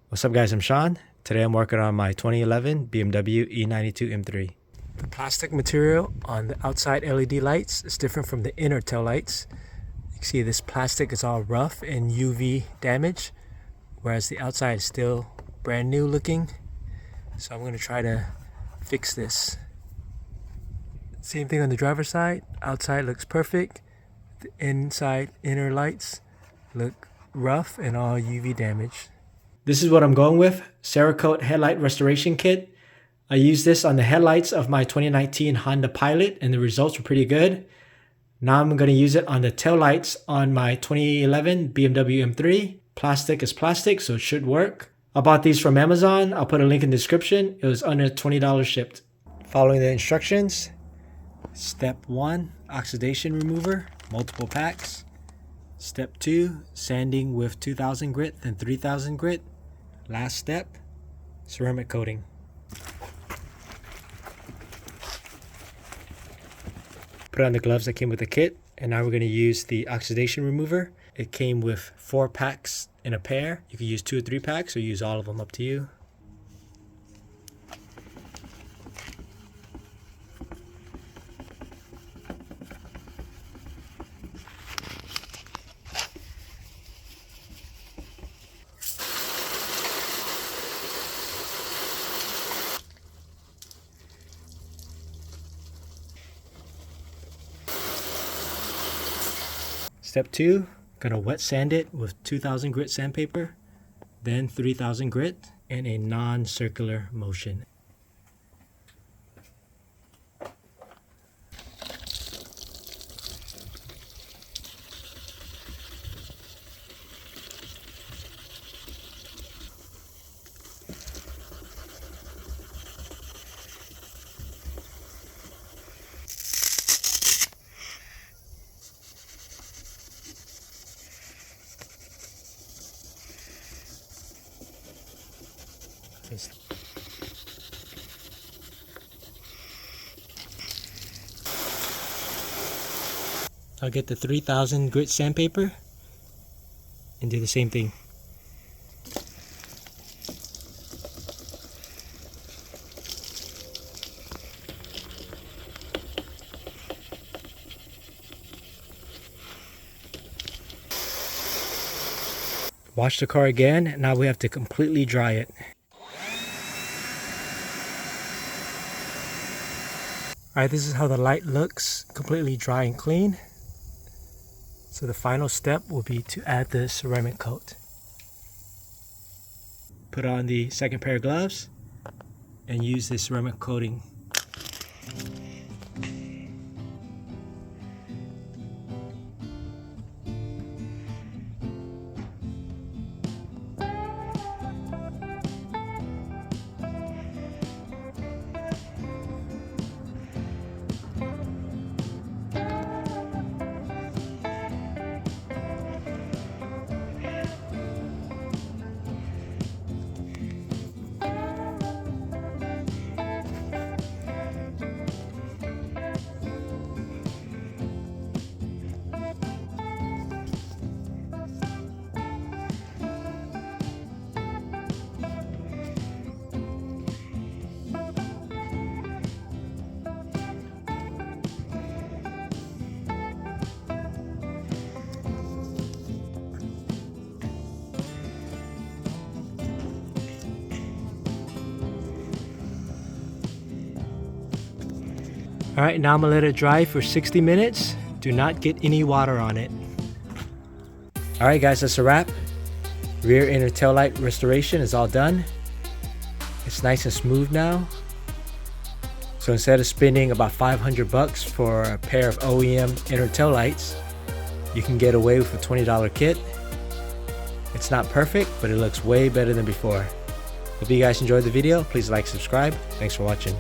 What's up guys, I'm Sean. Today I'm working on my 2011 BMW E92 M3. The plastic material on the outside LED lights is different from the inner tail lights. You can see this plastic is all rough and UV damaged, whereas the outside is still brand new looking. So I'm going to try to fix this. Same thing on the driver's side. Outside looks perfect. The inside inner lights look rough and all UV damaged. This is what I'm going with, CERAKOTE headlight restoration kit. I used this on the headlights of my 2019 Honda Pilot and the results were pretty good. Now I'm going to use it on the tail lights on my 2011 BMW M3. Plastic is plastic, so it should work. I bought these from Amazon. I'll put a link in the description. It was under $20 shipped. Following the instructions. Step 1, oxidation remover, multiple packs. Step 2, sanding with 2000 grit and 3000 grit. Last step, ceramic coating. Put on the gloves that came with the kit, and now we're going to use the oxidation remover. It came with 4 packs in a pair. You can use 2 or 3 packs or use all of them, up to you. Step 2, gonna wet sand it with 2000 grit sandpaper, then 3000 grit, and a non-circular motion. I'll get the 3000 grit sandpaper and do the same thing. Wash the car again. Now we have to completely dry it. Alright, this is how the light looks, completely dry and clean. So the final step will be to add the ceramic coat. Put on the second pair of gloves and use the ceramic coating. Alright, now I'm going to let it dry for 60 minutes. Do not get any water on it. Alright guys, that's a wrap. Rear inner tail light restoration is all done. It's nice and smooth now. So instead of spending about $500 for a pair of OEM inner tail lights, you can get away with a $20 kit. It's not perfect, but it looks way better than before. Hope you guys enjoyed the video. Please like, subscribe. Thanks for watching.